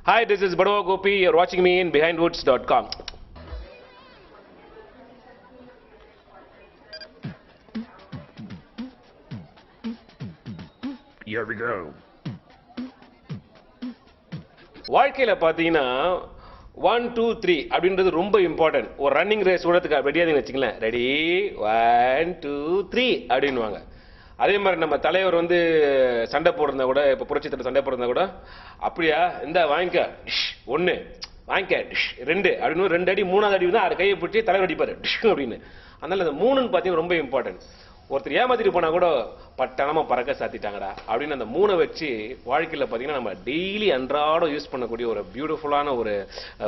Hi, this is Badava Gopi. You're watching me in BehindWoods.com. Here we go. வாழ்க்கையில பாத்தீங்கன்னா 1 2 3 அப்படின்றது ரொம்ப important. ஒரு ரன்னிங் ரேஸ் ஓடுறதுக்கு ரெடியாதீங்கன்னு வச்சுங்களேன். ரெடி 1 2 3 அப்படின்னுவாங்க. அதே மாதிரி நம்ம தலைவர் வந்து சண்டை போடுறதா கூட, இப்ப புரட்சித்தலைவர் சண்டை போடுறதா கூட, அப்படியா இந்த வாங்கிக்க 1 வாங்கிக்க 2 அப்படின்னு 2 அடி 3வது அடி தான் கையை பிடிச்சி தலைவர் அடிப்பாரு அப்படின்னு. அதனால அந்த 3ன்னு பாத்தீங்கன்னா ரொம்ப இம்பார்ட்டன்ட். ஒருத்தர் ஏமாத்திட்டு போனா கூட பட்டணமா பறக்க சாத்திட்டாங்கடா அப்படின்னு அந்த 3 வச்சு வாழ்க்கையில பாத்தீங்கன்னா நம்ம டெய்லி அன்றாடம் யூஸ் பண்ணக்கூடிய ஒரு பியூட்டிஃபுல்லான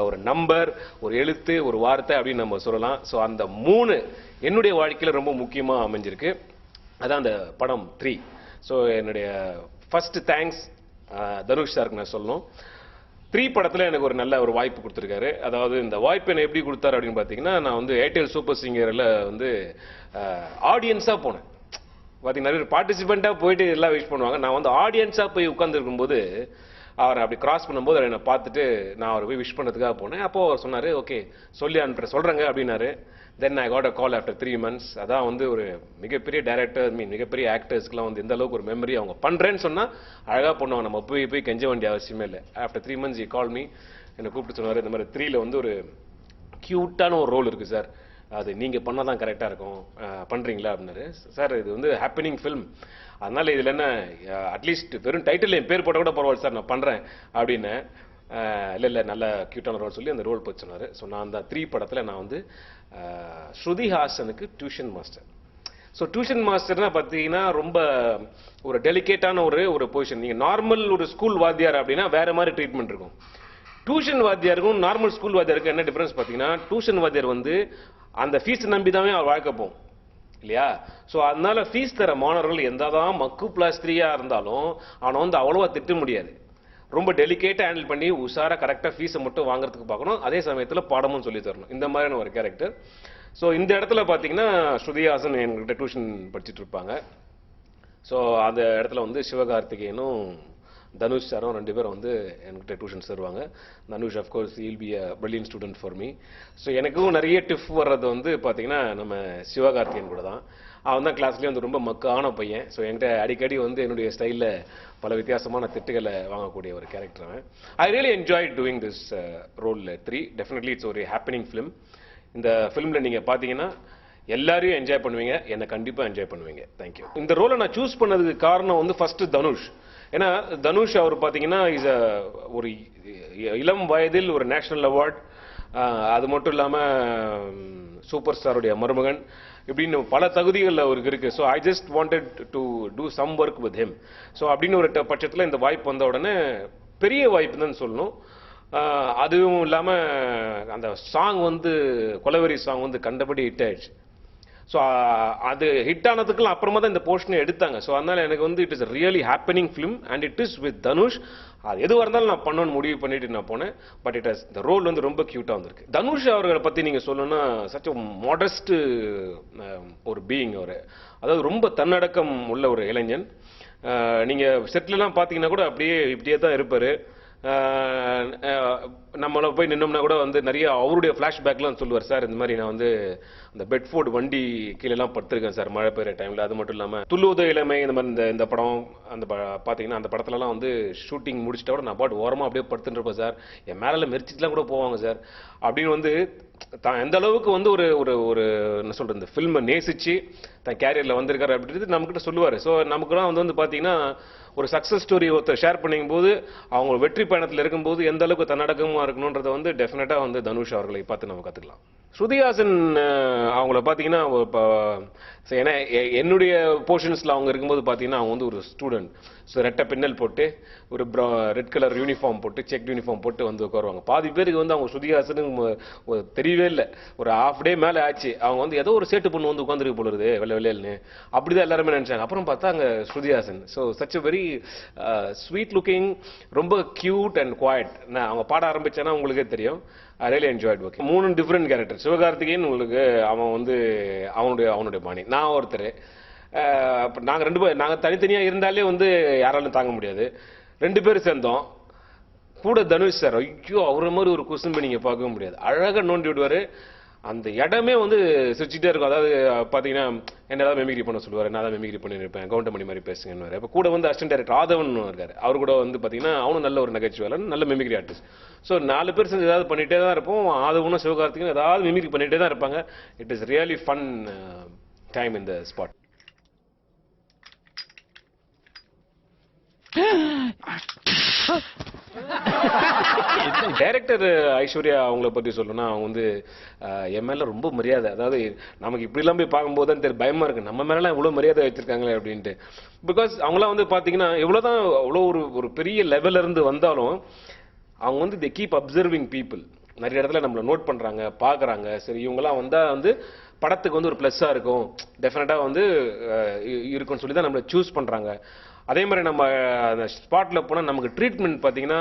ஒரு நம்பர், ஒரு எழுத்து, ஒரு வார்த்தை அப்படின்னு நம்ம சொல்லலாம். ஸோ அந்த 3 என்னுடைய வாழ்க்கையில ரொம்ப முக்கியமா அமைஞ்சிருக்கு. அதான் அந்த படம் 3. ஸோ என்னுடைய ஃபர்ஸ்ட் தேங்க்ஸ் தனுஷ் சாருக்கு நான் சொல்லணும். 3 படத்துல எனக்கு ஒரு நல்ல ஒரு வாய்ப்பு கொடுத்துருக்காரு. அதாவது இந்த வாய்ப்பு என்ன எப்படி கொடுத்தாரு அப்படின்னு பாத்தீங்கன்னா, நான் வந்து ஏர்டெல் சூப்பர் சிங்கர்ல வந்து ஆடியன்ஸா போனேன். பாத்தீங்கன்னா நிறைய பார்ட்டிசிபெண்டா போயிட்டு எல்லாம் விஷ் பண்ணுவாங்க. நான் வந்து ஆடியன்ஸா போய் உட்கார்ந்து இருக்கும்போது அவரை அப்படி கிராஸ் பண்ணும்போது என்னை பார்த்துட்டு நான் அவரை போய் விஷ் பண்ணதுக்காக போனேன். அப்போ அவர் சொன்னாரு, ஓகே சொல்லி சொல்றேங்க அப்படின்னாரு. Then I got a call after 3 months. அதான் வந்து ஒரு மிகப்பெரிய டைரக்டர், மிகப்பெரிய ஆக்டர்ஸ்க்குலாம் வந்து எந்த அளவுக்கு ஒரு மெமரி அவங்க பண்றேன்னு சொன்னா அழகா பண்ணுவாங்க. நம்ம போய் கெஞ்ச வேண்டிய அவசியமே இல்லை. After 3 months he called me. என்னை கூப்பிட்டு சொன்னாரு, இந்த மாதிரி 3ல வந்து ஒரு கியூட்டான ஒரு ரோல் இருக்கு சார், அது நீங்க பண்ணாதான் கரெக்டா இருக்கும், பண்றீங்களா அப்படின்னாரு. சார் இது வந்து ஹேப்பனிங் ஃபிலிம், அதனால இதுல என்ன அட்லீஸ்ட் வெறும் டைட்டில் என் பேர் போட்ட கூட பரவாயில்ல சார், நான் பண்றேன் அப்படின்னு. இல்லை நல்ல கியூட்டான ரோல் சொல்லி அந்த ரோல் போய் சொன்னாரு. ஸோ நான் அந்த 3 படத்துல நான் வந்து ஸ்ருதி ஹாசனுக்கு டியூஷன் மாஸ்டர். ஸோ டியூஷன் மாஸ்டர்னா பார்த்தீங்கன்னா ரொம்ப ஒரு டெலிகேட்டான ஒரு பொசிஷன். நீங்க நார்மல் ஒரு ஸ்கூல் வாத்தியார் அப்படின்னா வேற மாதிரி ட்ரீட்மெண்ட் இருக்கும். டியூஷன் வாத்தியாருக்கும் நார்மல் ஸ்கூல் வாத்தியாருக்கும் என்ன டிஃபரன்ஸ் பார்த்தீங்கன்னா, டியூஷன் வாத்தியார் வந்து அந்த ஃபீஸ் நம்பி தான் அவர் வாழ்க்கை போகும் இல்லையா. ஸோ அதனால ஃபீஸ் தர மாணவர்கள் எந்ததான் மக்கு பிளாஸ் 3 இருந்தாலும் அவனை வந்து அவ்வளவா திட்ட முடியாது. ரொம்ப டெலிகேட்டா ஹேண்டில் பண்ணி உஷாரா கரெக்டா ஃபீஸை மட்டும் வாங்குறதுக்கு பார்க்கணும். அதே சமயத்தில் பாடமும் சொல்லி தரணும். இந்த மாதிரியான ஒரு கேரக்டர். ஸோ இந்த இடத்துல பார்த்தீங்கன்னா ஸ்ருதிஹாசன் என்கிட்ட டியூஷன் படிச்சுட்டு இருப்பாங்க. ஸோ அந்த இடத்துல வந்து சிவகார்த்திகேயனும் தனுஷ் சாரும் 2 பேரும் வந்து என்கிட்ட டியூஷன்ஸ் தருவாங்க. Dhanush of course he'll be a brilliant student for me. So எனக்கும் நிறைய டிஃப் வர்றது வந்து பார்த்தீங்கன்னா நம்ம சிவகார்த்திகேயன் கூட தான். அவன் தான் கிளாஸ்லேயே வந்து ரொம்ப மக்கான பையன். ஸோ என்கிட்ட அடிக்கடி வந்து என்னுடைய ஸ்டைலில் பல வித்தியாசமான திட்டுகளை வாங்கக்கூடிய ஒரு கேரக்டர் அவன். I really enjoy doing this role 3. Definitely it's ஒரு ஹேப்பனிங் ஃபிலிம். இந்த ஃபிலிமில் நீங்கள் பார்த்தீங்கன்னா எல்லாரையும் என்ஜாய் பண்ணுவீங்க, என்னை கண்டிப்பாக என்ஜாய் பண்ணுவீங்க. தேங்க்யூ. இந்த ரோலை நான் சூஸ் பண்ணதுக்கு காரணம் வந்து ஃபர்ஸ்ட் தனுஷ். ஏன்னா தனுஷ் அவர் பார்த்தீங்கன்னா இஸ் ஒரு இளம் வயதில் ஒரு நேஷனல் அவார்ட், அது மட்டும் இல்லாமல் சூப்பர் ஸ்டாருடைய மருமகன், இப்படின்னு பல தகுதிகள் அவருக்கு இருக்கு. So I just wanted to do some work with him. So அப்படின்னு ஒரு பட்சத்தில் இந்த வாய்ப்பு வந்த உடனே பெரிய வாய்ப்பு தான் சொல்லணும். அதுவும் இல்லாமல் அந்த சாங் வந்து கொலவெறி சாங் வந்து கண்டபடி ஹிட் ஆயிடுச்சு. ஸோ அது ஹிட் ஆனதுக்குலாம் அப்புறமா தான் இந்த போர்ஷனை எடுத்தாங்க. ஸோ அதனால எனக்கு வந்து it is really happening film and it is with Dhanush. அது எதுவாக இருந்தாலும் நான் பண்ணணும்னு முடிவு பண்ணிட்டு நான் போனேன். பட் இட் இஸ் இந்த ரோல் வந்து ரொம்ப கியூட்டா வந்திருக்கு. தனுஷ் அவர்களை பத்தி நீங்க சொல்லணும்னா சச் மாடஸ்ட் ஒரு பீயிங் அவர். அதாவது ரொம்ப தன்னடக்கம் உள்ள ஒரு இளைஞன். நீங்க செட்லாம் பாத்தீங்கன்னா கூட இப்படியே தான் இருப்பாரு. நம்மள போய் நின்னோம்னா கூட வந்து நிறைய அவருடைய ஃபிளாஷ்பேக்லாம் சொல்லுவார். சார் இந்த மாதிரி நான் வந்து அந்த பெட்ஃபோர்ட் வண்டி கீழெல்லாம் படுத்திருக்கேன் சார் மழை பெய்யுற டைம்ல. அது மட்டும் இல்லாமல் துள்ளுவத இளமை இந்த மாதிரி இந்த படம் அந்த பார்த்தீங்கன்னா அந்த படத்துலலாம் வந்து ஷூட்டிங் முடிச்சிட்ட கூட நான் பாட்டு ஓரமாக அப்படியே படுத்துட்டு இருப்பேன் சார், என் மேலே மெரிச்சிட்டுலாம் கூட போவாங்க சார் அப்படின்னு வந்து தான் எந்த அளவுக்கு வந்து ஒரு என்ன சொல்றது இந்த ஃபில்மை நேசிச்சு தன் கேரியரில் வந்திருக்காரு அப்படின்றது நம்மகிட்ட சொல்லுவார். ஸோ நமக்குலாம் வந்து பார்த்தீங்கன்னா ஒரு சக்ஸஸ் ஸ்டோரி ஒருத்தர் ஷேர் பண்ணிக்கும் போது அவங்க வெற்றி பயணத்தில் இருக்கும்போது எந்த அளவுக்கு தன்னடக்கமாக இருக்கணுன்றதை வந்து டெஃபினட்டாக வந்து தனுஷ் அவர்களை பார்த்து நம்ம கற்றுக்கலாம். ஸ்ருதிஹாசன் அவங்கள பார்த்தீங்கன்னா ஏன்னா என்னுடைய போர்ஷன்ஸில் அவங்க இருக்கும்போது பார்த்தீங்கன்னா அவங்க வந்து ஒரு ஸ்டூடெண்ட். ஸோ ரெட்டை பின்னல் போட்டு ஒரு ரெட் கலர் யூனிஃபார்ம் போட்டு செக் யூனிஃபார்ம் போட்டு வந்து உட்காருவாங்க. பாதி பேருக்கு வந்து அவங்க ஸ்ருதிஹாசனுக்கு தெரியவே இல்லை. ஒரு ஹாஃப் டே மேலே ஆச்சு, அவங்க வந்து ஏதோ ஒரு சேட்டு பொண்ணு வந்து உட்காந்துருக்கு போலுது வெள்ளைன்னு அப்படிதான் எல்லாருமே நினைச்சாங்க. அப்புறம் பார்த்தா அங்கே Shruti Haasan. So such a very sweet looking, ரொம்ப கியூட் அண்ட் குவாய்ட். நான் அவங்க பாட ஆரம்பிச்சேன்னா உங்களுக்கே தெரியும். I really enjoyed work. 3 different character. Sivakarthikeyan உங்களுக்கு அவன் வந்து அவனுடைய பாணி, நான் ஒருத்தர். நாங்கள் 2 பேர் நாங்கள் தனித்தனியாக இருந்தாலே வந்து யாராலும் தாங்க முடியாது. 2 பேர் சேர்ந்தோம். கூட தனுஷ் சார், ஐயோ அவரை மாதிரி ஒரு குசும்பு நீங்க பார்க்கவே முடியாது. அழகா நோண்டி விடுவாரு. அந்த இடமே வந்து சிரிச்சுட்டே இருக்கும். அதாவது பாத்தீங்கன்னா என்ன ஏதாவது மெமிக்ரி பண்ண சொல்லுவாரு, நான் தான் மெமிக்ரி பண்ணிருப்பேன், கவுண்டமணி மாதிரி பேசுங்கன்னு. அப்ப கூட வந்து அசிஸ்டன்ட் டைரக்டர் ஆதவன் இருக்காரு, அவர் கூட வந்து பாத்தீங்கன்னா அவனும் நல்ல ஒரு நகைச்சுவாளன், நல்ல மெமிக்ரி ஆர்டிஸ்ட். ஸோ 4 பேர் சேர்ந்து ஏதாவது பண்ணிட்டே தான் இருப்போம். ஆதவனும் சிவகார்த்திகனும் ஏதாவது மெமிக்ரி பண்ணிட்டே தான் இருப்பாங்க. It is really fun time in the spot. Director Aishwarya அவங்கள பத்தி சொல்லணும்னா, அவங்க வந்து என் மேல ரொம்ப மரியாதை. அதாவது நமக்கு இப்படி எல்லாம் போய் பார்க்கும்போது தான் தெரியும், பயமா இருக்கு, நம்ம மேலாம் இவ்வளவு மரியாதை வச்சிருக்காங்களே அப்படின்ட்டு. பிகாஸ் அவங்களாம் வந்து பாத்தீங்கன்னா எவ்வளவுதான் அவ்வளோ ஒரு பெரிய லெவல்ல இருந்து வந்தாலும் அவங்க வந்து தே கீப் அப்சர்விங் பீப்புள். நிறைய இடத்துல நம்மள நோட் பண்றாங்க, பாக்குறாங்க. சரி இவங்கெல்லாம் வந்தா வந்து படத்துக்கு வந்து ஒரு பிளஸ்ஸா இருக்கும், டெஃபினட்டா வந்து இருக்கும்னு சொல்லி தான் நம்மள சூஸ் பண்றாங்க. அதே மாதிரி நம்ம அந்த ஸ்பாட்ல போனா நமக்கு ட்ரீட்மெண்ட் பாத்தீங்கன்னா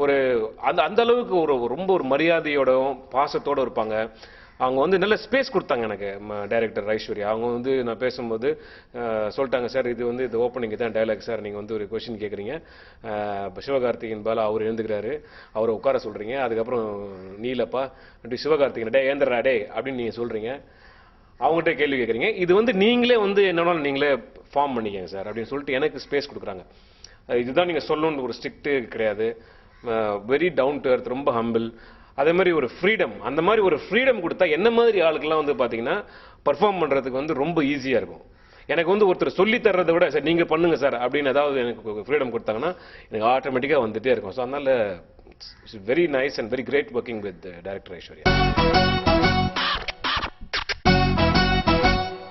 ஒரு அந்த அளவுக்கு ரொம்ப ஒரு மரியாதையோடவும் பாசத்தோட இருப்பாங்க. அவங்க வந்து நல்ல ஸ்பேஸ் கொடுத்தாங்க எனக்கு டைரக்டர் ஐஸ்வர்யா. அவங்க வந்து நான் பேசும்போது சொல்லிட்டாங்க, சார் இது வந்து இது ஓப்பனிங் தான் டைலாக் சார், நீங்க வந்து ஒரு கொஸ்டின் கேட்குறீங்க, சிவகார்த்திகேயன் பால அவர் எழுந்துக்கிறாரு, அவரை உட்கார சொல்றீங்க, அதுக்கப்புறம் நீலப்பா சிவகார்த்திகேயன் டே ஏந்திரா டே அப்படின்னு நீங்க சொல்றீங்க, அவங்ககிட்ட கேள்வி கேட்குறீங்க, இது வந்து நீங்களே வந்து என்னன்னா நீங்களே ஃபார்ம் பண்ணிக்கங்க சார் அப்படின்னு சொல்லிட்டு எனக்கு ஸ்பேஸ் கொடுக்குறாங்க. இதுதான் நீங்க சொல்லணும்னு ஒரு ஸ்ட்ரிக்ட் கிடையாது, வெரி டவுன் டு எர்த், ரொம்ப ஹம்பிள். அதே மாதிரி ஒரு ஃப்ரீடம், அந்த மாதிரி ஒரு ஃப்ரீடம் கொடுத்தா என்ன மாதிரி ஆளுக்கெல்லாம் வந்து பாத்தீங்கன்னா பர்ஃபார்ம் பண்றதுக்கு வந்து ரொம்ப ஈஸியா இருக்கும். எனக்கு வந்து ஒருத்தர் சொல்லி தர்றதை விட சார் நீங்க பண்ணுங்க சார் அப்படின்னு ஏதாவது எனக்கு ஃப்ரீடம் கொடுத்தாங்கன்னா எனக்கு ஆட்டோமேட்டிக்கா வந்துட்டே இருக்கும். ஸோ அதனால it's very nice and very great working with director Aishwarya.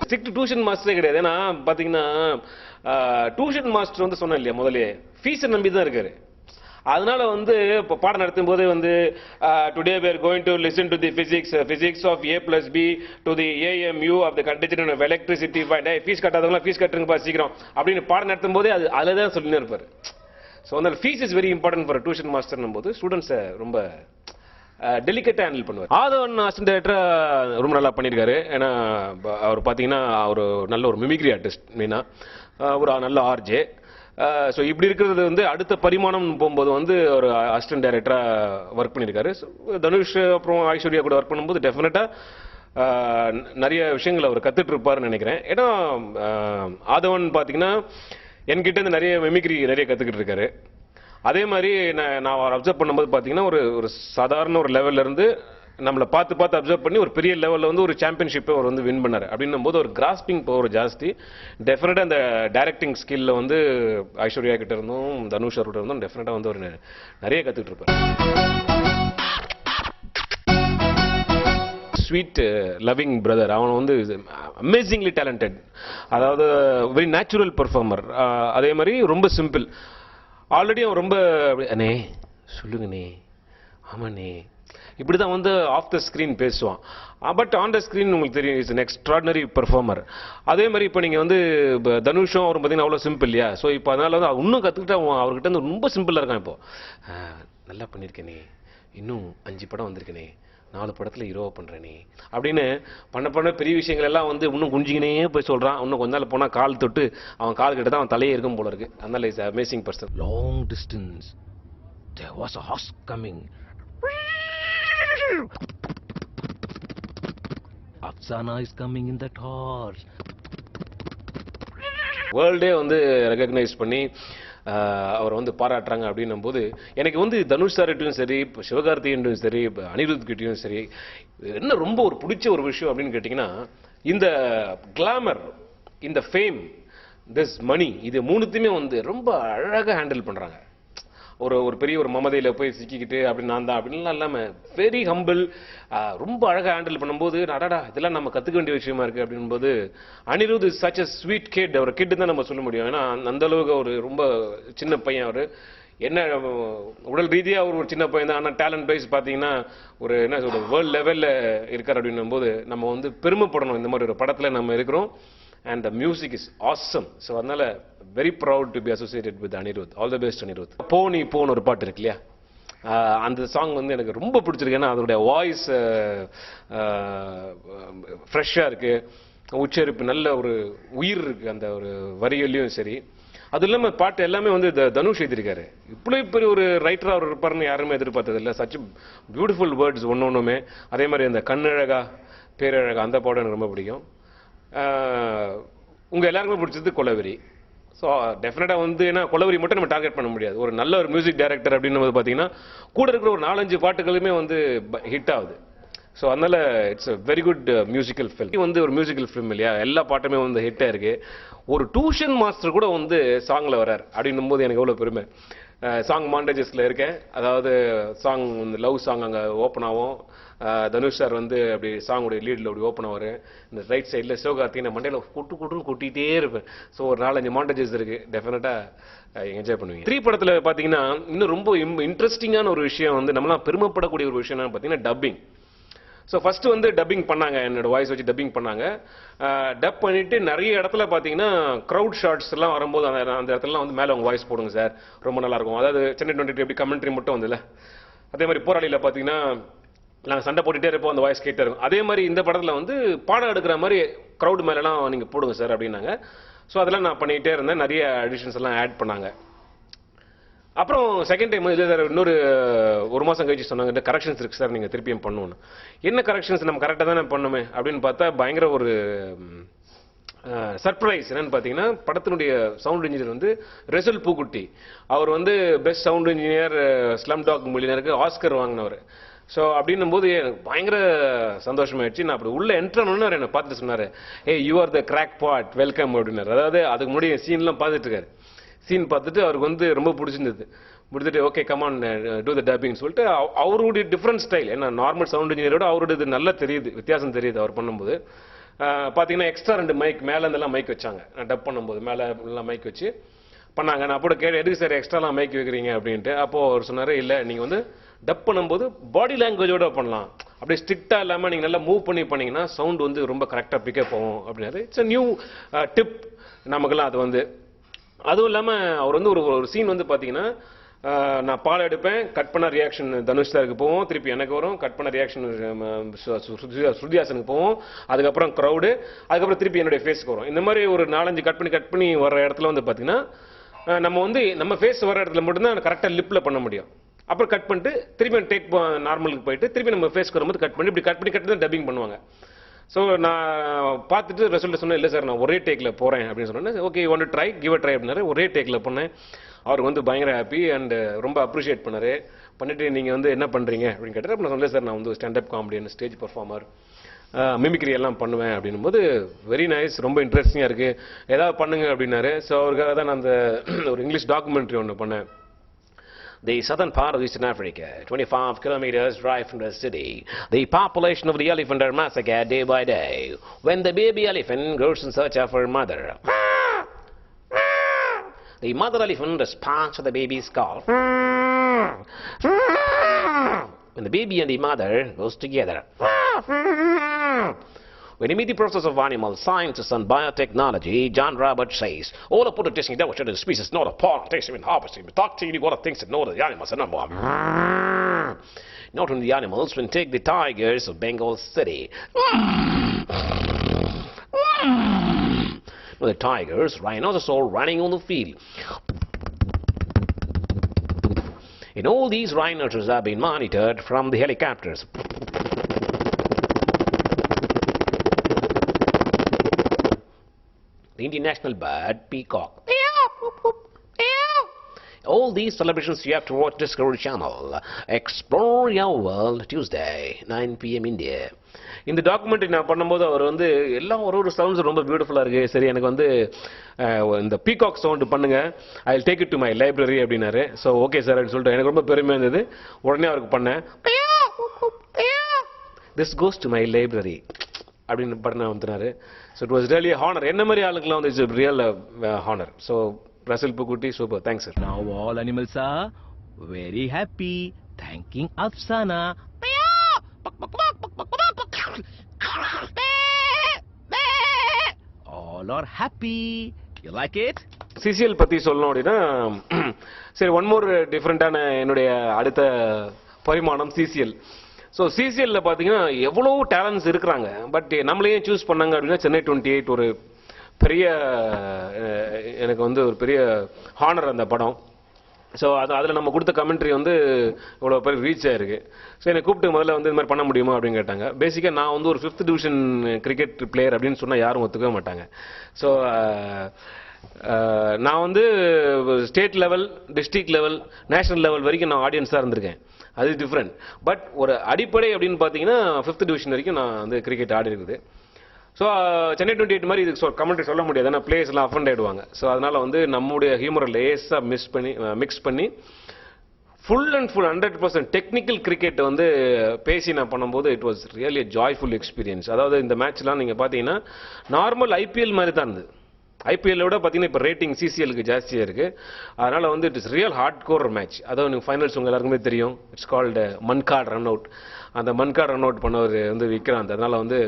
Strict tuition மாஸ்டரே கிடையாது. ஏன்னா பாத்தீங்கன்னா டியூஷன் மாஸ்டர் வந்து சொன்னேன் இல்லையா முதலே, ஃபீஸை நம்பி தான் இருக்காரு. அதனால வந்து இப்போ பாடம் நடத்தும் போதே வந்து today we are going to listen to the physics of a plus b to the AMU of the contingent of electricity. Fees கட்டாதவங்க ஃபீஸ் கட்டுருங்கப்பா சீக்கிரம் அப்படின்னு பாடம் நடத்தும் போதே அதில் தான் சொல்லினே இருப்பாரு. ஸோ அதனால fees is very important for tuition மாஸ்டர்னும் போது ஸ்டூடெண்ட்ஸை ரொம்ப டெலிகேட்டா ஹேண்டில் பண்ணுவார். ஆதவன் அசிஸ்டன்ட் டைரக்டரா ரொம்ப நல்லா பண்ணியிருக்காரு. ஏன்னா அவர் பார்த்தீங்கன்னா ஒரு நல்ல ஒரு மிமிக்ரி ஆர்டிஸ்ட், மெயினா ஒரு நல்ல ஆர்ஜே. ஸோ இப்படி இருக்கிறது வந்து அடுத்த பரிமாணம் போகும்போது வந்து ஒரு அசிஸ்டன்ட் டைரக்டரா ஒர்க் பண்ணியிருக்காரு. தனுஷ் அப்புறம் ஐஸ்வர்யா கூட ஒர்க் பண்ணும்போது டெஃபினட்டா நிறைய விஷயங்கள் அவர் கத்துட்டு இருப்பாருன்னு நினைக்கிறேன். ஏன்னா ஆதவன் பார்த்தீங்கன்னா என்கிட்ட இருந்து நிறைய மெமிக்ரி நிறைய கத்துக்கிட்டு இருக்காரு. அதே மாதிரி நான் அவர் அப்சர்வ் பண்ணும்போது பார்த்தீங்கன்னா ஒரு சாதாரண ஒரு லெவல்ல இருந்து நம்மளை பார்த்து அப்சர்வ் பண்ணி ஒரு பெரிய லெவலில் வந்து ஒரு சாம்பியன்ஷிப்பை அவர் வந்து வின் பண்ணார். அப்படின்னும் போது ஒரு கிராஸ்பிங் பவர் ஜாஸ்தி. டெஃபினட்டாக அந்த டைரக்டிங் ஸ்கில்ல வந்து ஐஸ்வர்யா கிட்ட இருந்தும் தனுஷ் அவர்கிட்ட இருந்தும் டெஃபினட்டாக வந்து ஒரு நிறைய கற்றுக்கிட்டு இருப்பார். ஸ்வீட் லவ்விங் பிரதர், அவன் வந்து அமேசிங்லி டேலண்டட். அதாவது வெரி நேச்சுரல் பெர்ஃபார்மர். அதே மாதிரி ரொம்ப சிம்பிள். ஆல்ரெடி அவன் ரொம்ப அண்ணே சொல்லுங்கண்ணே ஆமாண்ணே இப்படி தான் வந்து ஆஃப் த ஸ்க்ரீன் பேசுவான். பட் ஆன் த ஸ்க்ரீன் உங்களுக்கு தெரியும் இஸ் அன் எக்ஸ்ட்ராடினரி பெர்ஃபார்மர். அதே மாதிரி இப்போ நீங்கள் வந்து தனுஷும் அவரும் பார்த்தீங்கன்னா அவ்வளோ சிம்பிள் இல்லையா? ஸோ இப்போ அதனால வந்து இன்னும் கற்றுக்கிட்டா அவர்கிட்ட வந்து ரொம்ப சிம்பிளாக இருக்கான். இப்போ நல்லா பண்ணியிருக்கேனே, இன்னும் 5 படம் வந்திருக்கேனே, 4 படத்தில் ஹீரோவா பண்ணுறேனே அப்படின்னு பண்ண பெரிய விஷயங்கள் எல்லாம் வந்து இன்னும் குஞ்சிக்கினே போய் சொல்கிறான். இன்னும் கொஞ்ச நாள் போனால் கால் தொட்டு அவன் கால் கிட்ட தான் அவன் தலையே இருக்கும் போல இருக்கு. அதனால is amazing person. Long distance there was a horse coming. Afsana is coming in that horse. வேர்ல்டே வந்து ரெகக்னைஸ் பண்ணி அவர் வந்து பாராட்டுறாங்க அப்படின்னும் போது எனக்கு வந்து தனுஷ் சார்கிட்டையும் சரி, சிவகார்த்திகேயன்ட்டும் சரி, அனிருத் கிட்டையும் சரி என்ன ரொம்ப ஒரு பிடிச்ச ஒரு விஷயம் அப்படின்னு கேட்டிங்கன்னா, இந்த கிளாமர், இந்த ஃபேம், திஸ் மணி, இது மூணுத்தையுமே வந்து ரொம்ப அழகாக ஹேண்டில் பண்ணுறாங்க. ஒரு பெரிய ஒரு மமதையில் போய் சிக்கிக்கிட்டு அப்படி நான் தான் அப்படின்லாம் இல்லாமல் வெரி ஹம்பிள், ரொம்ப அழகாக ஹேண்டில் பண்ணும்போது அடாடா இதெல்லாம் நம்ம கற்றுக்க வேண்டிய விஷயமா இருக்குது அப்படின்போது Anirudh is such a sweet kid. அவர் கிட்டு தான் நம்ம சொல்ல முடியும். ஏன்னா அந்த அளவுக்கு ஒரு ரொம்ப சின்ன பையன். அவர் என்ன உடல் ரீதியாக அவர் ஒரு சின்ன பையன் தான், ஆனால் டேலண்ட் வைஸ் பார்த்தீங்கன்னா ஒரு என்ன சொல்கிறது வேர்ல்டு லெவலில் இருக்கார் அப்படின்னும் போது நம்ம வந்து பெருமைப்படணும். இந்த மாதிரி ஒரு படத்தில் நம்ம இருக்கிறோம். And the music is awesome. So அதனால very proud to be associated with Anirudh. All the best Anirudh. போனி போன் ஒரு பாட்டு இருக்கு இல்லையா, அந்த சாங் வந்து எனக்கு ரொம்ப பிடிச்சிருக்கு. ஏன்னா அதோடைய வாய்ஸ் ஃப்ரெஷ்ஷாக இருக்கு, உச்சரிப்பு நல்ல ஒரு உயிர் இருக்கு அந்த ஒரு வரிகள்லையும் சரி. அது இல்லாம பாட்டு எல்லாமே வந்து தனுஷ் எழுதியிருக்காரு. இப்படி பெரிய ஒரு ரைட்டரா அவர் இருப்பாருன்னு யாருமே எதிர்பார்த்தது இல்லை. சச் பியூட்டிஃபுல் வேர்ட்ஸ் ஒன்னொன்னுமே. அதே மாதிரி அந்த கண்ணழகா பேரழகா அந்த பாடம் எனக்கு ரொம்ப பிடிக்கும். உங்க எல்லாருக்குமே பிடிச்சது கொலவெறி. ஸோ டெஃபினட்டா வந்து ஏன்னா கொலவெறி மட்டும் நம்ம டார்கெட் பண்ண முடியாது. ஒரு நல்ல ஒரு மியூசிக் டைரக்டர் அப்படின்னு பார்த்தீங்கன்னா கூட இருக்கிற ஒரு 4-5 பாட்டுகளுமே வந்து ஹிட் ஆகுது. ஸோ அதனால it's a very good musical film. வந்து ஒரு மியூசிக்கல் ஃபிலிம் இல்லையா, எல்லா பாட்டுமே வந்து ஹிட்டாக இருக்கு. ஒரு டியூஷன் மாஸ்டர் கூட வந்து சாங்ல வர்றார் அப்படின்னும் போது எனக்கு எவ்வளோ பெருமை. சாங் மாண்டேஜஸ்ல இருக்கேன். அதாவது சாங் லவ் சாங் அங்கே ஓப்பன் ஆகும். தனுஷ் சார் வந்து அப்படி சாங்குடைய லீடில் அப்படி ஓப்பன் ஆவார். இந்த ரைட் சைடில் சிவகார்த்திகை மண்டையில் கூட்டுன்னு கூட்டிகிட்டே இருப்பேன். ஸோ ஒரு 4-5 மாண்டேஜஸ் இருக்கு. டெஃபினட்டாக என்ஜாய் பண்ணுவீங்க. 3 படத்தில் பார்த்தீங்கன்னா இன்னும் ரொம்ப இன்ட்ரெஸ்டிங்கான ஒரு விஷயம் வந்து நம்மளாம் பெருமைப்படக்கூடிய ஒரு விஷயம் பார்த்தீங்கன்னா டப்பிங். ஸோ ஃபர்ஸ்ட் வந்து டப்பிங் பண்ணாங்க, என்னோட வாய்ஸ் வச்சு டப்பிங் பண்ணாங்க. டப் பண்ணிட்டு நிறைய இடத்துல பார்த்தீங்கன்னா க்ரௌட் ஷாட்ஸ் எல்லாம் வரும்போது அந்த இடத்துலலாம் வந்து மேலே உங்க வாய்ஸ் போடுங்க சார், ரொம்ப நல்லா இருக்கும். அதாவது சென்னை 22 எப்படி கமெண்ட்ரி மட்டும் வந்துல, அதே மாதிரி போராளியில் பார்த்தீங்கன்னா நாங்கள் சண்டை போட்டுட்டே இருப்போம், அந்த வாய்ஸ் கேட்டே இருக்கும். அதே மாதிரி இந்த படத்தில் வந்து பாடம் எடுக்கிற மாதிரி க்ரௌட் மேலெலாம் நீங்கள் போடுங்க சார் அப்படின்னாங்க. ஸோ அதெல்லாம் நான் பண்ணிகிட்டே இருந்தேன். நிறைய அடிஷன்ஸ் எல்லாம் ஆட் பண்ணாங்க. அப்புறம் செகண்ட் டைம் இல்லை சார், இன்னொரு 1 மாதம் கழிச்சு சொன்னாங்க இந்த கரெக்ஷன்ஸ் இருக்கு சார், நீங்கள் திருப்பியும் பண்ணணும். என்ன கரெக்ஷன்ஸ், நம்ம கரெக்டாக தானே பண்ணுமே அப்படின்னு பார்த்தா பயங்கர ஒரு சர்ப்ரைஸ். என்னன்னு பார்த்தீங்கன்னா படத்தினுடைய சவுண்ட் இன்ஜினியர் வந்து ரெசல் பூக்குட்டி. அவர் வந்து best sound engineer Slumdog மில்லியனருக்கு ஆஸ்கர் வாங்கினவர். ஸோ அப்படின்னும் போது எனக்கு பயங்கர சந்தோஷமாயிடுச்சு. நான் அப்படி உள்ள என்ட்ரானு என்னை பார்த்துட்டு சொன்னார், hey you are the crackpot, welcome அப்படின்னாரு. அதாவது அதுக்கு முன்னாடி சீன்லாம் பார்த்துட்டு இருக்காரு. சீன் பார்த்துட்டு அவருக்கு வந்து ரொம்ப பிடிச்சிருந்தது. முடிச்சுட்டு ஓகே கமான் டூ த டப்பிங் சொல்லிட்டு அவருடைய டிஃப்ரெண்ட் ஸ்டைல். ஏன்னா நார்மல் சவுண்ட் இன்ஜினியரோட அவருடைய நல்லா தெரியுது, வித்தியாசம் தெரியுது அவர் பண்ணும்போது. பார்த்தீங்கன்னா எக்ஸ்ட்ரா 2 மைக் மேலே இருந்தெல்லாம் மைக் வச்சாங்க. நான் டப் பண்ணும்போது மேலே எல்லாம் மைக் வச்சு பண்ணாங்க. நான் அப்போ கேட்டு எதுக்கு சார் எக்ஸ்ட்ராலாம் மைக் வைக்கிறீங்க அப்படின்ட்டு. அப்போது அவர் சொன்னார், இல்லை நீங்கள் வந்து டப் பண்ணும்போது பாடி லாங்குவேஜோட பண்ணலாம், அப்படியே ஸ்ட்ரிக்டா இல்லாமல் நீங்கள் நல்லா மூவ் பண்ணீங்கன்னா சவுண்ட் வந்து ரொம்ப கரெக்டாக பிக்கப் ஆகும் அப்படின்னாரு. இட்ஸ் அ நியூ டிப் நமக்கெல்லாம். அது வந்து அதுவும் இல்லாமல் அவர் வந்து ஒரு சீன் வந்து பார்த்தீங்கன்னா நான் பால் எடுப்பேன், கட் பண்ண ரியாக்ஷன் தனுஷ் சாருக்கு போவோம், திருப்பி எனக்கு வரும், கட் பண்ண ரியாக்ஷன் ஸ்ருதிஹாசனுக்கு போவோம், அதுக்கப்புறம் க்ரௌடு, அதுக்கப்புறம் திருப்பி என்னுடைய ஃபேஸ்க்கு வரும். இந்த மாதிரி ஒரு 4-5 கட் பண்ணி வர இடத்துல வந்து பார்த்தீங்கன்னா நம்ம வந்து நம்ம ஃபேஸ் வர இடத்துல மட்டும்தான் கரெக்டாக லிப்பில் பண்ண முடியும். அப்புறம் கட் பண்ணிட்டு திருப்பி டேக் நார்மலுக்கு போயிட்டு திருப்பி நம்ம ஃபேஸ்க்கு வரும்போது கட் பண்ணி தான் டப்பிங் பண்ணுவாங்க. ஸோ நான் பார்த்துட்டு ரிசல்ட் சொன்னேன், இல்லை சார் நான் ஒரே டேக்கில் போகிறேன் அப்படின்னு சொன்னேன். Okay you want to try, give a try அப்படின்னாரு. ஒரே டேக்கில் பண்ணேன். அவருக்கு வந்து பயங்கர ஹாப்பி அண்ட் ரொம்ப அப்ரிஷியேட் பண்ணார். பண்ணிட்டு நீங்கள் வந்து என்ன பண்ணுறீங்க அப்படின்னு கேட்டார். அப்போ நான் சொன்னேன், சார் நான் வந்து standup comedian, stage performer, mimicry எல்லாம் பண்ணுவேன் அப்படின்னும் போது வெரி நைஸ், ரொம்ப இன்ட்ரெஸ்டிங்காக இருக்குது, ஏதாவது பண்ணுங்க அப்படின்னாரு. ஸோ அவருக்காக தான் நான் அந்த ஒரு இங்கிலீஷ் டாக்குமெண்ட்ரி ஒன்று பண்ணேன். The southern part of Eastern Africa, 25 kilometers drive from the city, the population of the elephant are massacred day by day. When the baby elephant goes in search of her mother, the mother elephant responds to the baby's call. When the baby and the mother goes together. When you meet the process of animal sciences and biotechnology, John Roberts says, all of the testing demonstrated the species not a part tasting and harvesting, but talking to what things that know the animals are number. Not only the animals, when take the tigers of Bengal City. The tigers, rhinos all running on the field. And all these rhinoceros have been monitored from the helicopters. The Indian national bird, peacock. All these celebrations you have to watch Discovery Channel. Explore your world, Tuesday, 9 p.m. India. இந்த documentary நான் பண்ணும்போது அவர் வந்து எல்லாம் ஒரு sounds ரொம்ப பியூட்டிஃபுல்லாக இருக்குது. சரி எனக்கு வந்து இந்த பீகாக் சவுண்டு பண்ணுங்க, I will take it to my library அப்படின்னாரு. ஸோ ஓகே சார் அப்படின்னு சொல்லிட்டு எனக்கு ரொம்ப பெருமையாக இருந்தது. உடனே அவருக்கு பண்ணேன், this goes to my library அப்படின்னு பண்ண வந்துனாரு. So it was really honour. என்ன மாதிரி ஆளுக்கெல்லாம் வந்து it's real honour. So Resul Pookutty super, thanks sir. Now all animals are very happy, thanking Afsana. All are happy. You like it? CCL பத்தி சொல்லணும் அப்படின்னா சரி, ஒன் மோர் டிஃப்ரெண்டான என்னுடைய அடுத்த பரிமாணம் சிசிஎல். ஸோ சிசிஎல்ல பார்த்தீங்கன்னா எவ்வளோ டேலண்ட்ஸ் இருக்கிறாங்க. பட் நம்மளையே சூஸ் பண்ணாங்க அப்படின்னா சென்னை 28 ஒரு பெரிய எனக்கு வந்து ஒரு பெரிய ஹானர் அந்த படம். ஸோ அதில் நம்ம கொடுத்த கமெண்ட்ரி வந்து இவ்வளோ பெரிய ரீச் ஆயிருக்கு. ஸோ என்னை கூப்பிட்டு முதல்ல வந்து இது மாதிரி பண்ண முடியுமா அப்படின்னு கேட்டாங்க. பேசிக்காக நான் வந்து ஒரு 5th டிவிஷன் கிரிக்கெட் பிளேயர் அப்படின்னு சொன்னால் யாரும் ஒத்துக்கவே மாட்டாங்க. ஸோ நான் வந்து state level, district level, national level வரைக்கும் நான் ஆடியன்ஸாக இருந்திருக்கேன். அது டிஃப்ரெண்ட். பட் ஒரு அடிப்படை அப்படின்னு பார்த்தீங்கன்னா 5th டிவிஷன் வரைக்கும் நான் வந்து கிரிக்கெட் ஆடி இருக்குது. ஸோ சென்னை 28 மாதிரி இதுக்கு கமெண்ட்ரி சொல்ல முடியாது, ஏன்னா பிளேயர்ஸ் எல்லாம் அஃபண்ட் ஆயிடுவாங்க. ஸோ அதனால வந்து நம்முடைய ஹியூமரை லேஸாக மிக்ஸ் பண்ணி full and full 100% technical cricket வந்து பேசி நான் பண்ணும்போது it was really joyful experience. அதாவது இந்த மேட்ச்லாம் நீங்கள் பார்த்தீங்கன்னா நார்மல் ஐபிஎல் மாதிரி தான் இருந்தது. ஐபிஎல்லை விட பார்த்தீங்கன்னா இப்போ ரேட்டிங் சிசிஎலுக்கு ஜாஸ்தியாக இருக்குது. அதனால் வந்து it is real hardcore match. அதாவது நீங்கள் ஃபைனல்ஸ் உங்கள் எல்லாருக்குமே தெரியும். It's called Mankad run out. அந்த மன்கார்டு ரன் அவுட் பண்ணவர் வந்து விக்ராந்த். அதனால் வந்து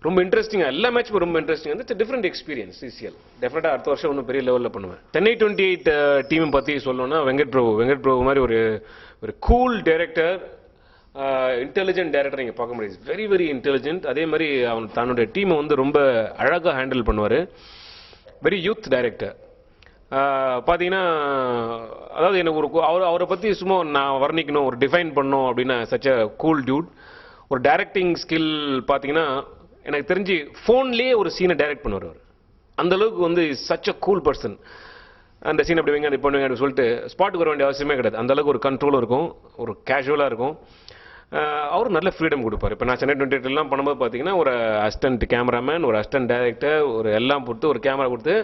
ரொம்ப இன்ட்ரெஸ்டிங்காக எல்லா மேட்சும் ரொம்ப இன்ட்ரெஸ்டிங் வந்து இட்ஸ் டிஃப்ரெண்ட் எக்ஸ்பீரியன்ஸ் சிசிஎல். டெஃபினட்டாக அடுத்த வருஷம் இன்னும் பெரிய லெவலில் பண்ணுவேன். சென்னை 28 டீமை பற்றி சொல்லணும்னா வெங்கட் பிரபு மாதிரி ஒரு கூல் டைரக்டர், இன்டெலிஜென்ட் டைரக்டர் நீங்கள் பார்க்க முடியாது. Very very intelligent. அதே மாதிரி அவன் தன்னுடைய டீமை வந்து ரொம்ப அழகாக ஹேண்டில் பண்ணுவார். Very youth director. பார்த்தீங்கன்னா அதாவது எனக்கு அவரை பற்றி சும்மா நான் வர்ணிக்கணும், ஒரு டிஃபைன் பண்ணணும் அப்படின்னா சச் அ கூல் டியூட். ஒரு டைரக்டிங் ஸ்கில் பார்த்தீங்கன்னா எனக்கு தெரிஞ்சு ஃபோன்லேயே ஒரு சீனை டைரக்ட் பண்ணுவார் அவர். அந்த அளவுக்கு வந்து சச் அ கூல் பர்சன். அந்த சீன் அப்படி வைங்க, அப்படி பண்ணுங்க அப்படின்னு சொல்லிட்டு ஸ்பாட்டுக்கு வர வேண்டிய அவசியமே கிடையாது. அந்த அளவுக்கு ஒரு கண்ட்ரோலும் இருக்கும், ஒரு கேஷுவலாக இருக்கும். அவரும் நல்ல ஃப்ரீடம் கொடுப்பார். இப்போ நான் சென்னை 28 பண்ணும்போது பார்த்தீங்கன்னா ஒரு அசிஸ்டன்ட் கேமராமேன், ஒரு அசிஸ்டன்ட் டைரக்டர், ஒரு எல்லாம் கொடுத்து ஒரு கேமரா கொடுத்து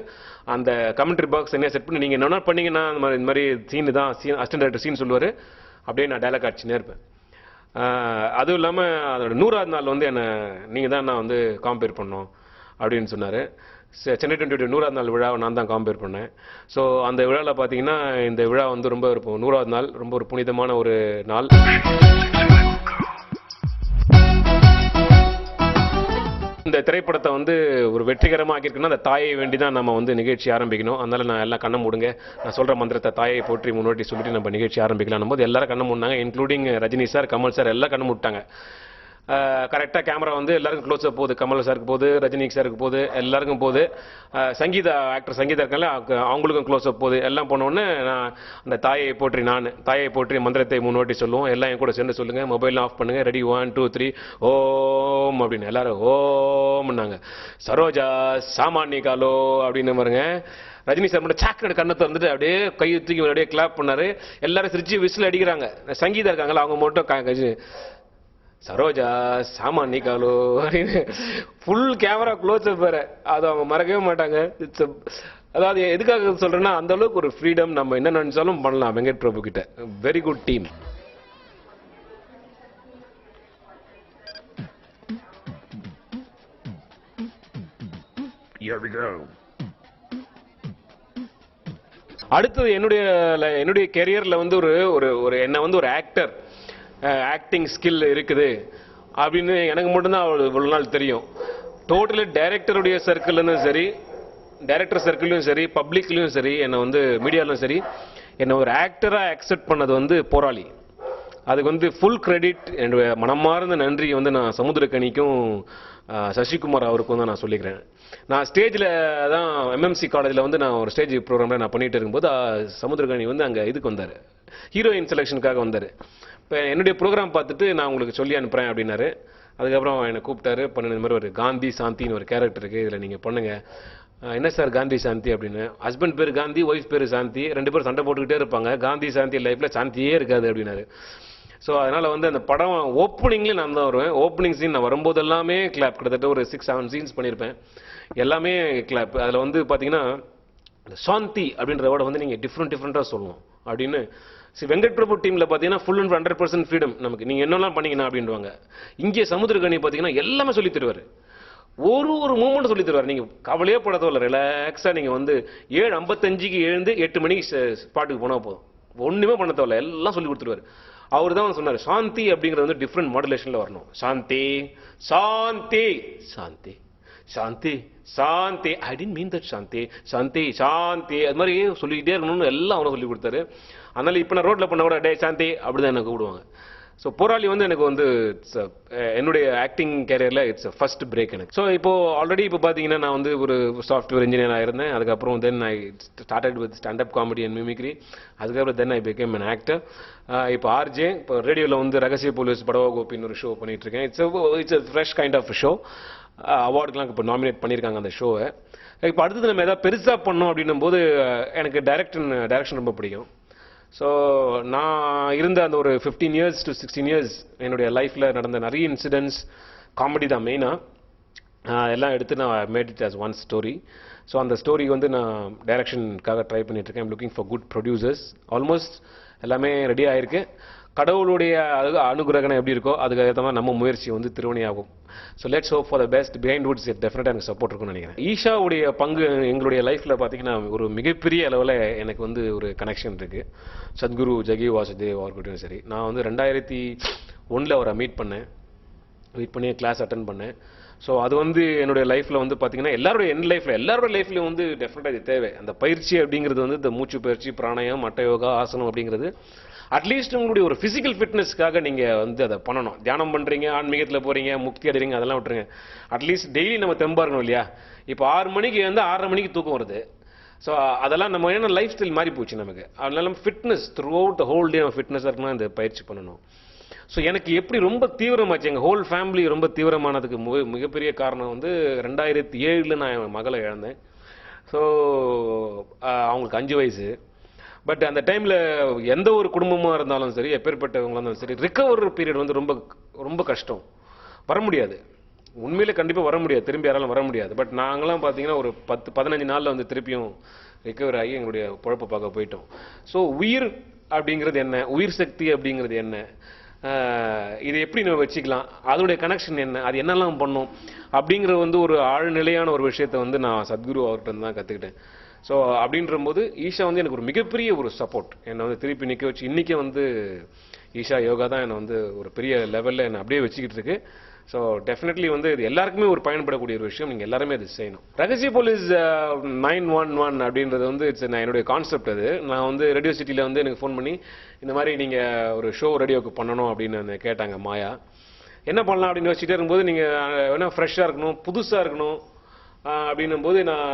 அந்த கமெண்ட்ரி பாக்ஸ் என்ன செட் பண்ணி நீங்கள் என்ன பண்ணீங்கன்னா இந்த மாதிரி சீனு தான் அசிஸ்டன்ட் டைரக்டர் சீன் சொல்லுவார். அப்படியே நான் டைலாக் அடிச்சுனே இருப்பேன். அதுவும் இல்லாமல் அதோட 100வது நாள் வந்து என்னை நீங்கள் தான் நான் வந்து காம்பேர் பண்ணோம் அப்படின்னு சொன்னார். சென்னை 28 100வது நாள் விழாவை நான் தான் காம்பேர் பண்ணேன். ஸோ அந்த விழாவில் பார்த்தீங்கன்னா இந்த விழா வந்து ரொம்ப 100வது நாள் ரொம்ப ஒரு புனிதமான ஒரு நாள். இந்த திரைப்படத்தை வந்து ஒரு வெற்றிகரமாக ஆக்கியிருக்குன்னா அந்த தாயை வேண்டி தான் நம்ம வந்து நிகழ்ச்சி ஆரம்பிக்கணும். அதனால நான் எல்லாம் கண்ணை மூடுங்க, நான் சொல்கிற மந்திரத்தை தாயை போற்றி முன்னோட்டி சொல்லிட்டு நம்ம நிகழ்ச்சி ஆரம்பிக்கலாம் போது எல்லாரும் கண்ணை மூடினாங்க. Including Rajini sir, Kamal sir எல்லாம் கண்ணை மூட்டாங்க. கரெக்டாக கேமரா வந்து எல்லாருக்கும் க்ளோஸ் அப் போகுது. கமல் சாருக்கு போகுது, ரஜினி சாருக்கு போகுது, எல்லாருக்கும் போகுது. ஆக்டர் சங்கீதா இருக்காங்க, அவங்களுக்கும் க்ளோஸ் அப் போகுது. எல்லாம் போனோடனே நான் அந்த தாயை போற்றி மந்திரத்தை முன்னோட்டி சொல்லுவோம். எல்லாம் என் கூட சேர்ந்து சொல்லுங்கள். மொபைல் ஆஃப் பண்ணுங்கள். ரெடி 1 2 3 ஓம் அப்படின்னு எல்லாரும் ஓம்னாங்க. சரோஜா சாமானி காலோ அப்படின்னு பாருங்க. ரஜினி சார் மட்டும் சாக்கடை கண்ணை திறந்துட்டு அப்படியே கையை தூக்கி அப்படியே கிளாப் பண்ணாரு. எல்லாரும் சிரிச்சு விசில் அடிக்கிறாங்க. சங்கீதா இருக்காங்களா, அவங்க மட்டும் சரோஜா சாமானி காலோ அப்படின்னு ஃபுல் கேமரா க்ளோஸ் அப் வேற. அது அவங்க மறக்கவே மாட்டாங்க. அதாவது எதுக்காக சொல்றேன்னா அந்த அளவுக்கு ஒரு ஃப்ரீடம், நம்ம என்ன நினைச்சாலும் பண்ணலாம் வெங்கட் பிரபு கிட்ட. Very good team. அடுத்தது என்னுடைய கெரியர்ல வந்து ஒரு என்ன வந்து ஒரு ஆக்டிங் ஸ்கில் இருக்குது அப்படின்னு எனக்கு மட்டும்தான் இவ்வளவு நாள் தெரியும். டோட்டலி டைரக்டருடைய சர்க்கிள்லையும் சரி, டைரக்டர் சர்க்கிள்லையும் சரி, பப்ளிக்லையும் சரி, என்னை வந்து மீடியாலும் சரி, என்னை ஒரு ஆக்டராக அக்செப்ட் பண்ணது வந்து போராளி. அதுக்கு வந்து ஃபுல் கிரெடிட், என்னுடைய மனமார்ந்த நன்றி வந்து நான் சமுத்திரக்கனிக்கும் சசிகுமார் அவருக்கும் தான் நான் சொல்லிக்கிறேன். நான் ஸ்டேஜில் தான் எம்எம்சி காலேஜில் வந்து நான் ஒரு ஸ்டேஜ் ப்ரோக்ராமில் நான் பண்ணிட்டு இருக்கும்போது சமுத்திரக்கனி வந்து அங்கே இதுக்கு வந்தார், ஹீரோயின் செலெக்ஷனுக்காக வந்தார். இப்போ என்னுடைய ப்ரோக்ராம் பார்த்துட்டு நான் உங்களுக்கு சொல்லி அனுப்புகிறேன் அப்படின்னாரு. அதுக்கப்புறம் என்னை கூப்பிட்டாரு. இந்த மாதிரி ஒரு காந்தி சாந்தின்னு ஒரு கேரக்டர் இருக்குது, இதில் நீங்கள் பண்ணுங்கள். என்ன சார் காந்தி சாந்தி அப்படின்னு? ஹஸ்பண்ட் பேர் காந்தி, ஒய்ஃப் பேர் சாந்தி, 2 பேரும் சண்டை போட்டுக்கிட்டே இருப்பாங்க. காந்தி சாந்தி லைஃப்பில் சாந்தியே இருக்காது அப்படின்னாரு. ஸோ அதனால் வந்து அந்த படம் ஓப்பனிங்லேயே நான் தான் வருவேன். ஓப்பனிங் சீன் நான் வரும்போது எல்லாமே கிளாப், கிட்டத்தட்ட ஒரு 6-7 சீன்ஸ் பண்ணியிருப்பேன். எல்லாமே கிளாப். அதில் வந்து பார்த்தீங்கன்னா சாந்தி அப்படின்ற வேர்டை வந்து நீங்கள் டிஃப்ரெண்ட்டாக சொல்லணும் அப்படின்னு. வெங்கட் பிரபு டீமில் பார்த்தீங்கன்னா ஃபுல் அண்ட் 100% ஃப்ரீடம் நமக்கு. நீங்கள் என்னெல்லாம் பண்ணீங்கன்னா அப்படின்வாங்க. இங்கே சமுத்திரக்கனி பார்த்தீங்கன்னா எல்லாமே சொல்லி தருவார். ஒரு மூமெண்ட் சொல்லி தருவார். நீங்கள் கவலையே பட தேவையில்ல, ரிலாக்ஸாக நீங்கள் வந்து 7:55க்கு எழுந்து 8 மணிக்கு ஸ்பாட்டுக்கு போனால் போதும். ஒன்றுமே பண்ண தேவையில்ல, எல்லாம் சொல்லி கொடுத்துருவார். அவர் தான் சொன்னார் சாந்தி அப்படிங்கிறது வந்து டிஃப்ரெண்ட் மாடுலேஷனில் வரணும். சாந்தி சாந்தி சாந்தி சாந்தி சாந்தி, ஐ டிடன்ட் மீன் தட் சாந்தி சாந்தி சாந்தி, அது மாதிரி சொல்லிக்கிட்டே இருக்கணும்னு எல்லாம் அவரை சொல்லி கொடுத்தாரு. அதனால இப்போ நான் ரோட்டில் பண்ண கூட டே சாந்தி அப்படிதான் என்ன கூப்பிடுவாங்க. ஸோ போராளி வந்து எனக்கு வந்து என்னுடைய ஆக்டிங் கேரியரில் இட்ஸ் ஃபர்ஸ்ட் பிரேக் எனக்கு. ஸோ இப்போ ஆல்ரெடி இப்போ பார்த்தீங்கன்னா நான் வந்து ஒரு சாஃப்ட்வேர் இன்ஜினியராக இருந்தேன். அதுக்கப்புறம் then I started with standup comedy and mimicry. அதுக்கப்புறம் then I became an actor. இப்போ ஆர்ஜே, இப்போ ரேடியோவில் வந்து ரகசிய போலீஸ் படவா கோபின்னு ஒரு ஷோ பண்ணிட்டு இருக்கேன். It's fresh kind of show. அவார்டுக்கெலாம் இப்போ நாமினேட் பண்ணியிருக்காங்க அந்த ஷோவை. இப்போ அடுத்தது நம்ம எதாவது பெருசாக பண்ணோம் அப்படின்னும் போது எனக்கு டைரக்ஷன் ரொம்ப பிடிக்கும். ஸோ நான் இருந்த அந்த ஒரு 15 years to 16 years என்னுடைய லைஃப்பில் நடந்த நிறைய இன்சிடென்ட்ஸ் காமெடி தான் மெயினாக எல்லாம் எடுத்து நான் made it as one story. So அந்த ஸ்டோரி வந்து நான் டைரக்ஷனுக்காக ட்ரை பண்ணிட்டுருக்கேன். I'm looking for good producers. Almost எல்லாமே ரெடி ஆகிருக்கு. கடவுளுடைய அனுகிரகம் எப்படி இருக்கோ அதுக்கு ஏற்ற மாதிரி நம்ம முயற்சி வந்து திருவணியாகும். So let's hope for the best. Behindwoods டெஃபினட்டாக எனக்கு சப்போர்ட் இருக்கும்னு நினைக்கிறேன். ஈஷாவுடைய பங்கு எங்களுடைய லைஃப்பில் பார்த்தீங்கன்னா ஒரு மிகப்பெரிய அளவில் எனக்கு வந்து ஒரு கனெக்ஷன் இருக்குது. சத்குரு ஜகி வாசுதேவ் அவர்கிட்டையும் சரி, நான் வந்து 2001 அவரை மீட் பண்ணி கிளாஸ் அட்டன் பண்ணேன். ஸோ அது வந்து என்னுடைய லைஃப்பில் வந்து பார்த்தீங்கன்னா எல்லாரோட லைஃப்லையும் வந்து டெஃபினட்டாக இது தேவை. அந்த பயிற்சி அப்படிங்கிறது வந்து இந்த மூச்சு பயிற்சி, பிராணாயம், மட்ட யோகா, ஆசனம் அப்படிங்கிறது அட்லீஸ்ட் உங்களுடைய ஒரு ஃபிசிக்கல் ஃபிட்னஸ்க்காக நீங்கள் வந்து அதை பண்ணணும். தியானம் பண்ணுறீங்க, ஆன்மீகத்தில் போகிறீங்க, முக்தி அடைறீங்க, அதெல்லாம் விட்டுருங்க. அட்லீஸ்ட் டெய்லி நம்ம தெம்பா இருக்கணும் இல்லையா? இப்போ 6 மணிக்கு வந்து 6:30 மணிக்கு தூக்கம் வருது. ஸோ அதெல்லாம் நம்ம என்ன லைஃப் ஸ்டைல் மாறி போச்சு நமக்கு. அதனால நம்ம fitness through out the whole day நம்ம ஃபிட்னஸாக இருக்கணும், இந்த பயிற்சி பண்ணணும். ஸோ எனக்கு எப்படி ரொம்ப தீவிரமாச்சு, எங்கள் ஹோல் ஃபேமிலி ரொம்ப தீவிரமானதுக்கு மிகப்பெரிய காரணம் வந்து 2007 நான் என் மகளை இழந்தேன். ஸோ அவங்களுக்கு 5 வயசு. பட் அந்த டைமில் எந்த ஒரு குடும்பமாக இருந்தாலும் சரி, எப்பேற்பட்டவங்களாக இருந்தாலும் சரி, ரிகவர் பீரியட் வந்து ரொம்ப ரொம்ப கஷ்டம். வர முடியாது, உண்மையிலே கண்டிப்பாக வர முடியாது, திரும்பி யாராலும் வர முடியாது. பட் நாங்களாம் பார்த்தீங்கன்னா ஒரு 10-15 நாளில் வந்து திருப்பியும் ரிகவர் ஆகி எங்களுடைய பொழப்பை பார்க்க போயிட்டோம். ஸோ உயிர் அப்படிங்கிறது என்ன, உயிர் சக்தி அப்படிங்கிறது என்ன, இதை எப்படி நம்ம வச்சுக்கலாம், அதோடைய கனெக்ஷன் என்ன, அது என்னெல்லாம் பண்ணும் அப்படிங்கிற வந்து ஒரு ஆழ்நிலையான ஒரு விஷயத்தை வந்து நான் சத்குரு அவர்கிட்ட தான் கற்றுக்கிட்டேன். ஸோ அப்படின்ற போது ஈஷா வந்து எனக்கு ஒரு மிகப்பெரிய ஒரு சப்போர்ட். என்னை வந்து திருப்பி நிற்க வச்சு இன்றைக்கி வந்து ஈஷா யோகா தான் என்னை வந்து ஒரு பெரிய லெவலில் என்னை அப்படியே வச்சுக்கிட்டு இருக்கு. ஸோ டெஃபினெட்லி வந்து இது எல்லாருக்குமே ஒரு பயன்படக்கூடிய ஒரு விஷயம். நீங்கள் எல்லாருமே அது செய்யணும். ரகசிய போலீஸ் 911 அப்படின்றது வந்து என்னுடைய கான்செப்ட். அது நான் வந்து ரேடியோ சிட்டியில் வந்து எனக்கு ஃபோன் பண்ணி இந்த மாதிரி நீங்கள் ஒரு ஷோ ரேடியோவுக்கு பண்ணணும் அப்படின்னு கேட்டாங்க மாயா. என்ன பண்ணலாம் அப்படின்னு யோசிச்சுட்டே இருக்கும்போது நீங்கள் வேணா ஃப்ரெஷ்ஷாக இருக்கணும், புதுசாக இருக்கணும் அப்படின்னும் போது நான்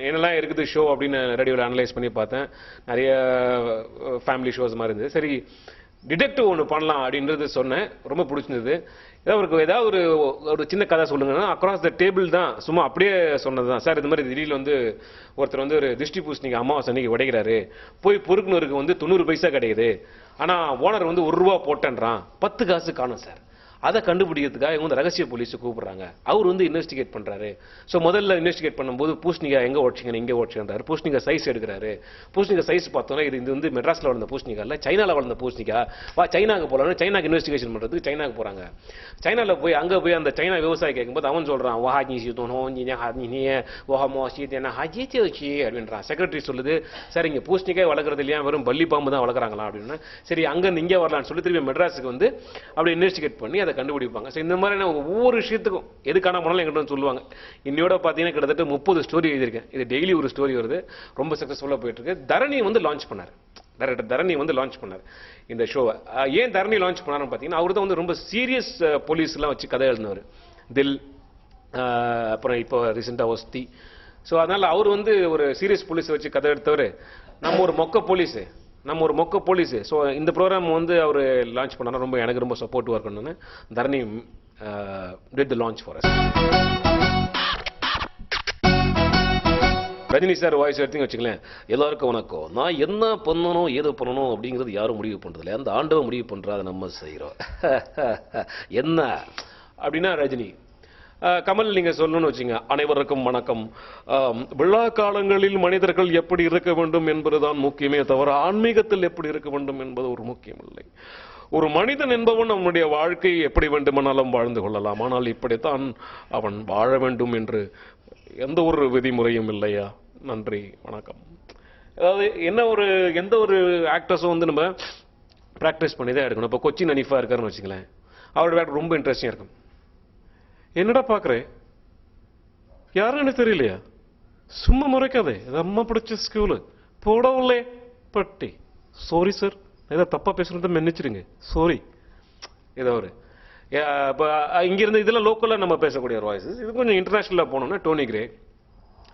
என்னெல்லாம் இருக்குது ஷோ அப்படின்னு ரேடியோவில் அனலைஸ் பண்ணி பார்த்தேன். நிறைய ஃபேமிலி ஷோஸ் மாதிரி இருந்தது. சரி டிடெக்டிவ் ஒன்று பண்ணலாம் அப்படின்றது சொன்னேன். ரொம்ப பிடிச்சிருந்தது. ஏதாவது ஒரு சின்ன கதை சொல்லுங்கன்னா அக்ராஸ் த டேபிள் தான், சும்மா அப்படியே சொன்னது தான். சார் இது மாதிரி திடீர்னு வந்து ஒருத்தர் வந்து ஒரு திருஷ்டி பூசணிக்கு அமாவாசை அன்னைக்கு உடைக்கிறாரு, போய் பொறுக்குனருக்கு வந்து 90 பைசா கிடைக்குது, ஆனால் ஓனர் வந்து ₹1 போட்டேன்றான், 10 காசு காணும் சார். அதை கண்டுபிடிக்கிறதுக்காக இவங்க வந்து ரகசிய போலீஸை கூப்பிடுறாங்க. அவர் வந்து இன்வெஸ்டிகேட் பண்ணுறாரு. ஸோ முதல்ல இன்வெஸ்டிகேட் பண்ணும்போது பூசணிக்காய் எங்கே ஓடிச்சிங்க, இங்கே ஓடிச்சுன்றாரு. பூசணிக்காய் சைஸ் எடுக்கிறாரு. பூசணிக்காய் சைஸ் பார்த்தோன்னா இது வந்து மெட்ராஸில் வளர்ந்த பூசணிக்காய் இல்லை, சைனாவில் வளர்ந்த பூசணிக்காய். சைனாக்கு போகலான்னு சைனாக்கு இன்வெஸ்டிகேஷன் பண்ணுறதுக்கு சைனாக்கு போகிறாங்க. சைனாவில் போய் அங்கே போய் அந்த சைனா விவசாயி கேட்கும்போது அவன் சொல்கிறான் அப்படின்றான். செக்ரட்டரி சொல்லுது, சார் இங்கே பூசணிக்காய் வளர்க்குறது இல்லையா, வெறும் பள்ளி பாம்பு தான் வளர்க்குறாங்களா அப்படின்னு. சரி அங்கேருந்து இங்கே வரலான்னு சொல்லி திரும்பி மெட்ராஸுக்கு வந்து அப்படி இன்வெஸ்டிகேட் பண்ணி அதை கண்டுபிடிப்பாங்க. ஸோ இந்த மாதிரி ஒவ்வொரு விஷயத்துக்கும் எதுக்கான போனாலும் எங்கிட்ட வந்து சொல்லுவாங்க. இன்னையோட பார்த்தீங்கன்னா கிட்டத்தட்ட 30 ஸ்டோரி எழுதியிருக்கேன். இது டெய்லி ஒரு ஸ்டோரி வருது. ரொம்ப சக்ஸஸ்ஃபுல்லாக போயிட்டு இருக்கு. தரணி வந்து லான்ச் பண்ணார், டைரக்டர் தரணி வந்து லான்ச் பண்ணார் இந்த ஷோவை. ஏன் தரணி லான்ச் பண்ணாருன்னு பார்த்தீங்கன்னா அவர் தான் வந்து ரொம்ப சீரியஸ் போலீஸ்லாம் வச்சு கதை எழுதினவர். தில், அப்புறம் இப்போ ரீசெண்டாக ஒஸ்தி. ஸோ அதனால் அவர் வந்து ஒரு சீரியஸ் போலீஸை வச்சு கதை எடுத்தவர். நம்ம ஒரு மொக்க போலீஸு. ஸோ இந்த ப்ரோக்ராம் வந்து அவர் லான்ச் பண்ணார். ரொம்ப எனக்கு ரொம்ப சப்போர்ட்டிவாக இருக்கணும்னு Dharani did the launch for us. Rajini sir voice எடுத்தீங்க வச்சுங்களேன், எல்லாருக்கும் வணக்கம். நான் என்ன பண்ணணும் ஏதோ பண்ணணும் அப்படிங்கிறது யாரும் முடிவு பண்ணுறதில்ல, அந்த ஆண்டவன் முடிவு பண்ணுறா, அதை நம்ம செய்கிறோம். என்ன அப்படின்னா ரஜினி. கமல் நீங்க சொல்லணும்னு வச்சுங்க, அனைவருக்கும் வணக்கம். விழா காலங்களில் மனிதர்கள் எப்படி இருக்க வேண்டும் என்பதுதான் முக்கியமே தவிர ஆன்மீகத்தில் எப்படி இருக்க வேண்டும் என்பது ஒரு முக்கியம் இல்லை. ஒரு மனிதன் என்பவன் அவனுடைய வாழ்க்கையை எப்படி வேண்டுமானாலும் வாழ்ந்து கொள்ளலாம், ஆனால் இப்படித்தான் அவன் வாழ வேண்டும் என்று எந்த ஒரு விதிமுறையும் இல்லையா. நன்றி, வணக்கம். அதாவது எந்த ஒரு ஆக்டர்ஸும் வந்து நம்ம ப்ராக்டிஸ் பண்ணி தான் எடுக்கணும். இப்போ கொச்சின் அனிஃபா இருக்காருன்னு வச்சுங்களேன், அவரோட ஆக்டர் ரொம்ப இன்ட்ரெஸ்டிங்காக இருக்கும். என்னடா பார்க்குறேன், யாரும் எனக்கு தெரியலையா, சும்மா முறைக்காதே, இது அம்மா படிச்ச ஸ்கூலு, போடவுள்ளே பட்டி, சாரி சார் ஏதோ தப்பாக பேசுகிறது மன்னிச்சிடுங்க, சாரி. ஏதோ ஒரு இப்போ இங்கேருந்து இதெல்லாம் லோக்கலாக நம்ம பேசக்கூடிய ஒரு வாய்ஸஸ். இது கொஞ்சம் இன்டர்நேஷ்னலாக போனோம்னா Tony Greig,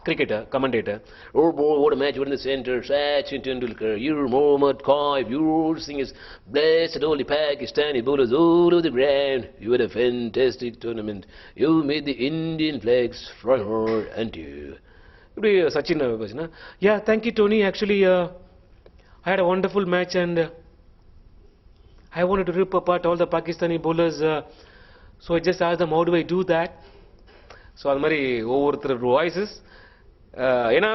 cricketer, commentator. Oh boy, what a match! What in the center, Sachin Tendulkar, you're Mohammad Kaif, your sing is blessed only Pakistani bowlers all over the ground. You had a fantastic tournament. You made the Indian flags fly high and you. இப்படி சச்சின் பேசுனா, yeah, thank you Tony. Actually, I had a wonderful match and I wanted to rip apart all the Pakistani bowlers. So I just asked them, how do I do that? So அது மாதிரி ஒவ்வொருத்தர் voices. ஏன்னா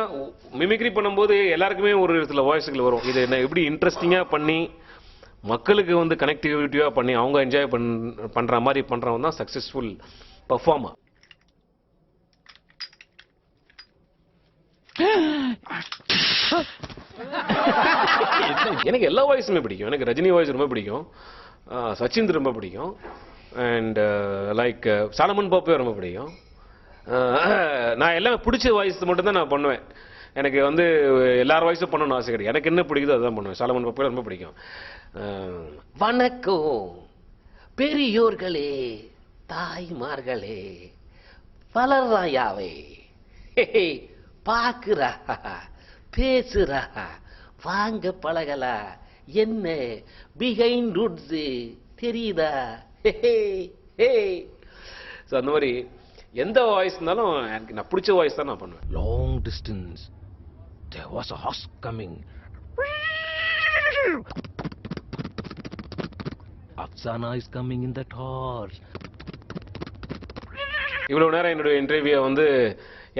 mimicry பண்ணும்போது எல்லாருக்குமே ஒரு சில வாய்ஸுகள் வரும். இதை என்ன எப்படி இன்ட்ரெஸ்டிங்காக பண்ணி மக்களுக்கு வந்து கனெக்டிவிட்டியாக பண்ணி அவங்க என்ஜாய் பண்ணுற மாதிரி பண்ணுறவங்க தான் சக்ஸஸ்ஃபுல் பர்ஃபார்மர். எனக்கு எல்லா வாய்ஸுமே பிடிக்கும். எனக்கு ரஜினி வாய்ஸ் ரொம்ப பிடிக்கும், சச்சின் ரொம்ப பிடிக்கும், அண்ட் லைக் சாலமன் பாப்பே ரொம்ப பிடிக்கும். நான் எல்லாமே பிடிச்ச வாய்ஸ் மட்டும் தான் நான் பண்ணுவேன். எனக்கு வந்து எல்லார் வாய்ஸும் பண்ணணும்னு ஆசை கிடையாது. எனக்கு என்ன பிடிக்குதோ அதுதான் பண்ணுவேன். சாலமன் பாப்பே ரொம்ப பிடிக்கும். வணக்கம் பெரியோர்களே, தாய்மார்களே, வளர்றாயாவே, பாக்குறா, பேசுறா, வாங்க பழகலா, என்ன பிஹைண்ட் ரூட்ஸ் தெரியுதா? ஸோ அந்த மாதிரி எந்த வாய்ஸ் இருந்தாலும் எனக்கு நான் பிடிச்ச வாய்ஸ் தான் நான் பண்ணுவேன். Long distance, there was a horse coming. Afsana is coming in that horse. இவ்வளவு நேரம் என்னுடைய இன்டர்வியூ வந்து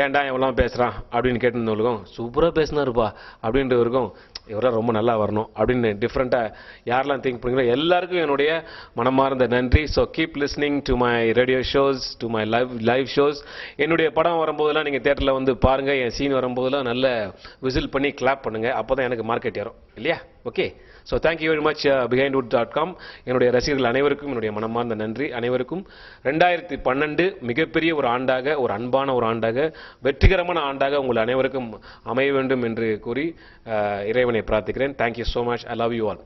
ஏன்டா எவ்வளோ பேசுகிறான் அப்படின்னு கேட்டுருந்தவங்களுக்கும், சூப்பராக பேசினாருப்பா அப்படின்றவருக்கும், இவராக ரொம்ப நல்லா வரணும் அப்படின்னு டிஃப்ரெண்ட்டாக யாரெல்லாம் திங்க் பண்ணுறீங்களோ எல்லாருக்கும் என்னுடைய மனமார்ந்த நன்றி. So keep listening to my radio shows, to my live shows. என்னுடைய படம் வரும்போதெல்லாம் நீங்கள் தேட்டரில் வந்து பாருங்கள். என் சீன் வரும்போதெல்லாம் நல்ல விசில் பண்ணி கிளாப் பண்ணுங்கள். அப்போ தான் எனக்கு மார்க்கெட் ஏறும் இல்லையா? Okay. So thank you very much behindwood.com. என்னுடைய ரசிகர்கள் அனைவருக்கும் என்னுடைய மனமார்ந்த நன்றி. அனைவருக்கும் 2012 மிகப்பெரிய ஒரு ஆண்டாக, ஒரு அன்பான ஒரு ஆண்டாக, வெற்றிகரமான ஆண்டாக உங்கள் அனைவருக்கும் அமைய வேண்டும் என்று கூறி இறைவனை பிரார்த்திக்கிறேன். Thank you so much. I love you all.